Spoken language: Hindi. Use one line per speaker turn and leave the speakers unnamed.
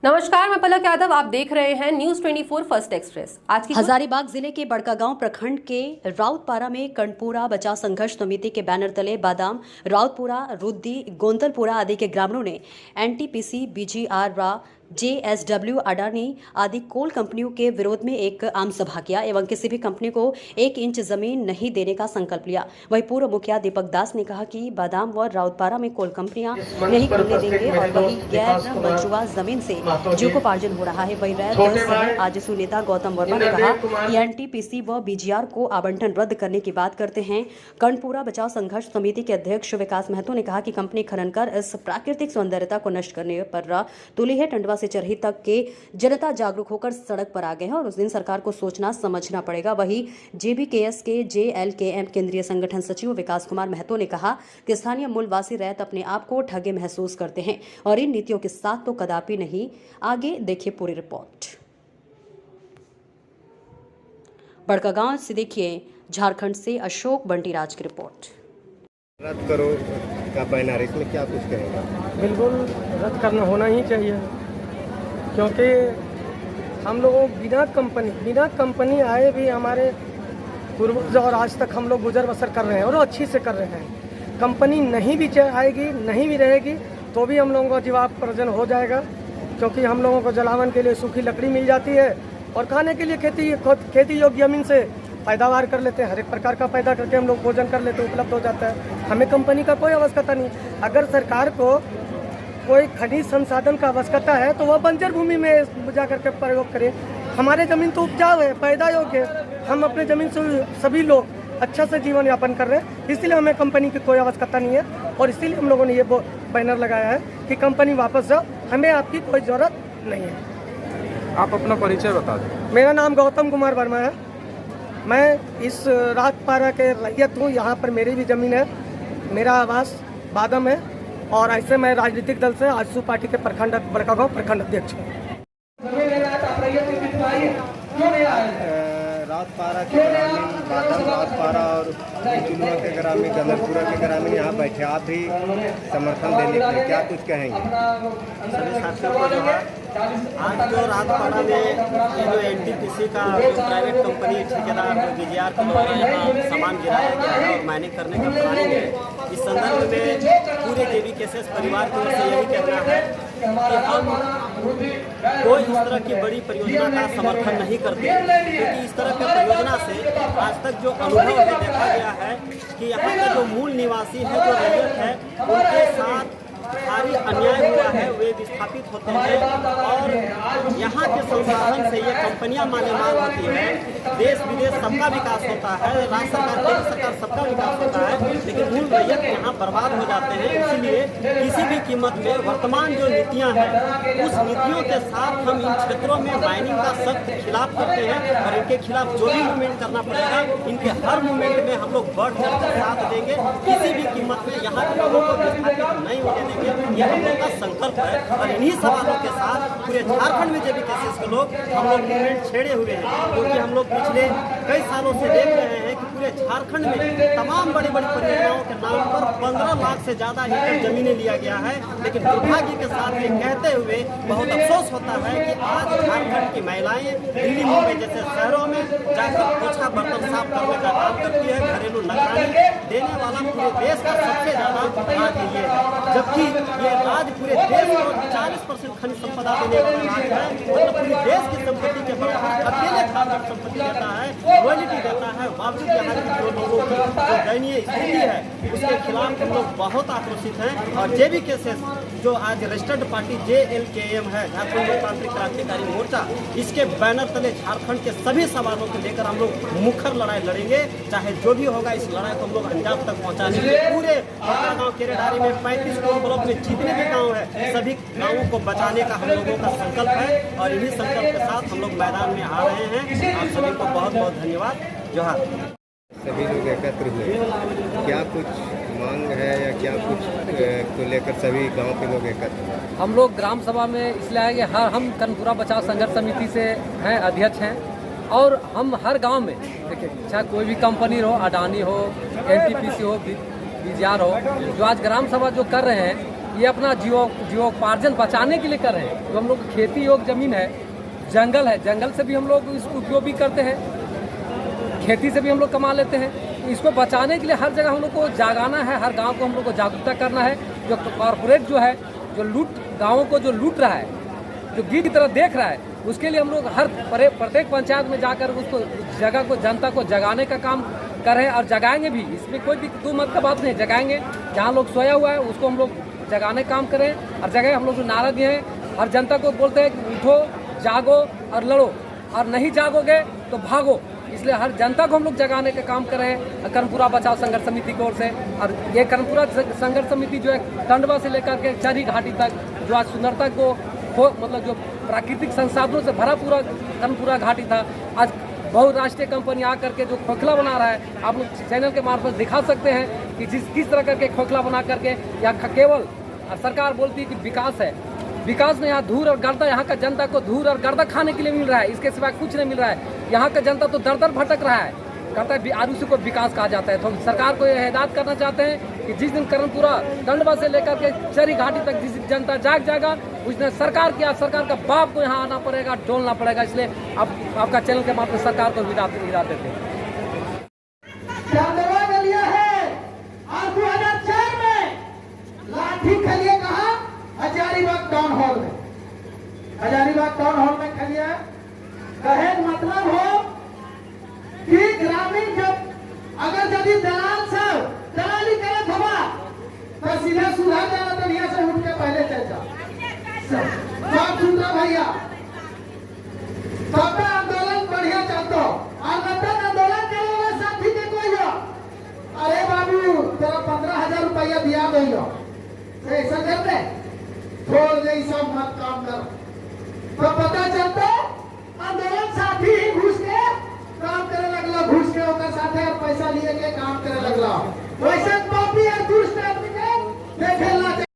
नमस्कार, मैं पलक यादव। आप देख रहे हैं न्यूज 24 फर्स्ट एक्सप्रेस। आज की
हजारीबाग जिले के बड़कागांव प्रखंड के राउतपारा में कर्णपुरा बचाव संघर्ष समिति के बैनर तले बादाम, राउतपुरा, रुद्दी, गोंदलपुरा आदि के ग्रामीणों ने एनटीपीसी, बीजीआर, जेएसडब्ल्यू, अडानी आदि कोल कंपनियों के विरोध में एक आम सभा किया एवं किसी भी कंपनी को 1 इंच जमीन नहीं देने का संकल्प लिया। वहीं पूर्व मुखिया दीपक दास ने कहा कि बादाम व राउतपारा में कोल कंपनियां नहीं खुलने देंगे और वही गैर मंजूर जमीन से जीविकोपार्जन हो रहा है। वही रैत दल आजसू नेता गौतम वर्मा ने कहा कि एनटीपीसी व बीजीआर को आवंटन रद्द करने की बात करते हैं। कर्णपुरा बचाव संघर्ष समिति के अध्यक्ष विकास महतो ने कहा कि कंपनी खनन कर इस प्राकृतिक सौंदर्यता को नष्ट करने पर तुली है। टंडवा से चरही तक के जनता जागरूक होकर सड़क पर आ गए हैं और उस दिन सरकार को सोचना समझना पड़ेगा। वहीं जेबीकेएस के जेएलकेएम केंद्रीय संगठन सचिव विकास कुमार महतो ने कहा कि स्थानीय मूलवासी रैत अपने आप को ठगे महसूस करते हैं और इन नीतियों के साथ तो कदापि नहीं। आगे देखिए पूरी रिपोर्ट। बड़कागांव से देखिए झारखंड से अशोक बंटीराज की रिपोर्ट।
रद्द करो का बैनर, इसमें क्या कुछ कहेगा?
बिल्कुल रद्द करना होना ही चाहिए, क्योंकि हम लोगों बिना कंपनी आए भी हमारे पूर्वज और आज तक हम लोग गुजर बसर कर रहे हैं और अच्छी से कर रहे हैं। कंपनी नहीं भी आएगी, नहीं भी रहेगी तो भी हम लोगों को जीवार्जन हो जाएगा, क्योंकि हम लोगों को जलावन के लिए सूखी लकड़ी मिल जाती है और खाने के लिए खेती योग्य जमीन से पैदावार कर लेते हैं। हर एक प्रकार का पैदा करके हम लोग भोजन कर लेते हैं, उपलब्ध हो जाता है। हमें कंपनी का कोई आवश्यकता नहीं। अगर सरकार को कोई खनिज संसाधन का आवश्यकता है तो वह बंजर भूमि में जा करके प्रयोग करें। हमारे ज़मीन तो उपजाऊ है, पैदा योग्य है। हम अपने ज़मीन से सभी लोग अच्छा से जीवन यापन कर रहे हैं, इसलिए हमें कंपनी की कोई आवश्यकता नहीं है और इसीलिए हम लोगों ने ये बैनर लगाया है कि कंपनी वापस जाओ, हमें आपकी कोई ज़रूरत नहीं है।
आप अपना परिचय बता दें।
मेरा नाम गौतम कुमार वर्मा है। मैं इस राजपारा के रैयत हूँ। यहाँ पर मेरी भी ज़मीन है, मेरा आवास बादम है और ऐसे मैं राजनीतिक दल से आजसू पार्टी के बड़कागांव प्रखंड अध्यक्ष हूँ।
राजपारा के ग्रामीण, बादाम राजपारा और चुनुआ के ग्रामीण, गंदलपुरा के ग्रामीण यहाँ बैठे, आप भी समर्थन देने के लिए क्या कुछ कहेंगे?
सभी साथियों को जो है, आज जो राजपाड़ा में ये जो एनटीपीसी का प्राइवेट कंपनी ठेकेदार बीजीआर के द्वारा यहाँ सामान गिराया गया है और माइनिंग करने का प्लानिंग है, इस संदर्भ में पूरे जेबीकेएस परिवार की ओर से यही कहना है कि हम कोई इस तरह की बड़ी परियोजना का समर्थन नहीं करते, क्योंकि इस तरह की परियोजना से आज तक जो अनुभव है देखा गया है कि यहाँ के जो मूल निवासी है, जो रैयत है, उनके साथ भारी अन्याय हुआ है। वे विस्थापित होते हैं और यहाँ के संसाधन से ये कंपनियां मालेमाल होती है। देश विदेश सबका विकास होता है, राज्य सरकार, केंद्र सरकार सबका विकास होता है, लेकिन मूल रैयत यहाँ बर्बाद हो जाते हैं। इसीलिए किसी भी कीमत में वर्तमान जो नीतियाँ हैं, उस नीतियों के साथ हम इन क्षेत्रों में माइनिंग का सख्त खिलाफ करते हैं और इनके खिलाफ जो भी मूवमेंट करना पड़ेगा, इनके हर मूवमेंट में हम लोग बढ़ चढ़ कर साथ देंगे। किसी भी कीमत में यहाँ के लोगों को विस्थापित नहीं होने देंगे, यह हम लोग का संकल्प है। और इन्हीं सवालों के साथ पूरे झारखंड में जेबीकेएस के लोग हम लोग मूवमेंट छेड़े हुए हैं, क्योंकि हम लोग पिछले कई सालों से देख रहे हैं कि पूरे झारखंड में तमाम बड़ी बड़ी परियोजनाओं के नाम पर 15 लाख से ज़्यादा एकड़ जमीनें लिया गया है। लेकिन दुर्भाग्य के साथ ये कहते हुए बहुत अफसोस होता है कि आज झारखंड की महिलाएं दिल्ली, मुंबई जैसे शहरों में जाकर पोछा बर्तन साफ करने का काम करती है। घरेलू नौकरी देने वाला पूरे देश का सबसे ज़्यादा राज्य ये है, जबकि ये राज्य पूरे देश को 40% खनिज संपदा देने वाला राज्य है। मतलब पूरे देश की संपत्ति के बराबर अकेले झारखंड संपत्ति देता है, रॉयल्टी देता है। बावजूद यहाँ की जो लोगों की जो दयनीय स्थिति है, उसके खिलाफ हम लोग बहुत आक्रोशित हैं। और जेबीकेएस जो आज रजिस्टर्ड पार्टी जेएलकेएम है, झारखंड लोकतांत्रिक क्रांतिकारी मोर्चा, इसके बैनर तले झारखंड के सभी सवालों को लेकर हम लोग मुखर लड़ाई लड़ेंगे। चाहे जो भी होगा, इस लड़ाई को हम लोग अंजाम तक पहुँचाने के लिए पूरे गाँव केरेडारी में 35 ब्लॉक में जितने भी गाँव है, सभी गाँवों को बचाने का हम लोगों का संकल्प है और इन्हीं संकल्प के साथ हम लोग मैदान में आ रहे हैं। आप सभी को बहुत बहुत धन्यवाद। जोहार।
सभी लोग एकत्र हुए, क्या कुछ मांग है या क्या कुछ को लेकर सभी गांव के लोग एकत्र हुए?
हम लोग ग्राम सभा में इसलिए आए कि हम कर्णपुरा बचाव संघर्ष समिति से हैं, अध्यक्ष हैं और हम हर गांव में देखिए, चाहे कोई भी कंपनी हो, अडानी हो, एनटीपीसी हो, बीजीआर हो, जो आज ग्राम सभा जो कर रहे हैं, ये अपना जीवोपार्जन बचाने के लिए कर रहे हैं। जो हम लोग खेती योग्य ज़मीन है, जंगल से भी हम लोग इसको उपयोग भी करते हैं, खेती से भी हम लोग कमा लेते हैं। इसको बचाने के लिए हर जगह हम लोग को जागाना है, हर गांव को हम लोग को जागरूकता करना है। जो कॉरपोरेट जो है, जो गाँवों को जो लूट रहा है, जो गिद्ध की तरह देख रहा है, उसके लिए हम लोग हर प्रत्येक पंचायत में जाकर उसको जगह को, जनता को जगाने का काम कर रहे हैं और जगाएंगे भी। इसमें कोई भी दो मत का बात नहीं, जगाएंगे। जहाँ लोग सोया हुआ है उसको हम लोग जगाने काम करें और जगह हम लोग जो नारा दिए हैं, हर जनता को बोलते हैं कि उठो, जागो और लड़ो, और नहीं जागोगे तो भागो। इसलिए हर जनता को हम लोग जगाने का काम कर रहे हैं कर्णपुरा बचाओ संघर्ष समिति की ओर से। और ये कर्णपुरा संघर्ष समिति जो है टंडवा से लेकर के चरी घाटी तक, जो आज सुंदरता को मतलब जो प्राकृतिक संसाधनों से भरा पूरा कर्णपुरा घाटी था, आज बहुराष्ट्रीय कंपनी आकर के जो खोखला बना रहा है, आप लोग चैनल के मार्फत दिखा सकते हैं कि किस तरह करके खोखला बना करके यहाँ केवल सरकार बोलती है कि विकास है। विकास में यहाँ धूल और गर्दा, यहाँ का जनता को धूल और गर्दा खाने के लिए मिल रहा है, इसके सिवा कुछ नहीं मिल रहा है। यहाँ का जनता तो दर दर भटक रहा है, कहता है आरुषि को विकास कहा जाता है। तो हम सरकार को यह हिदायत करना चाहते हैं कि जिस दिन कर्णपुरा टंडवा से लेकर के चरी घाटी तक जिस दिन जनता जागा उस दिन सरकार का बाप को यहाँ आना पड़ेगा, डोलना पड़ेगा। इसलिए आपका चैनल के माध्यम से सरकार को विदा देते हैं।
हजारीबाग टाउन हॉल में खलिया कहे मतलब हो कि ग्रामीण जब अगर यदि दलाली करे थवा तो सीधा सुधार जाना, तो यहाँ से उठ के पहले चल जा साफ सुथरा भैया। तब आंदोलन बढ़िया चलता और आंदोलन के लोग साथी के कोई हो, अरे बाबू तेरा 15,000 रुपया दिया दो, ऐसा कर दे, छोड़ दे सब मत काम कर। तो पता चलता आंदोलन साथी ही घुस के काम करे लगला, घुस के होकर साथे पैसा लिए के काम करे लगला। वैसे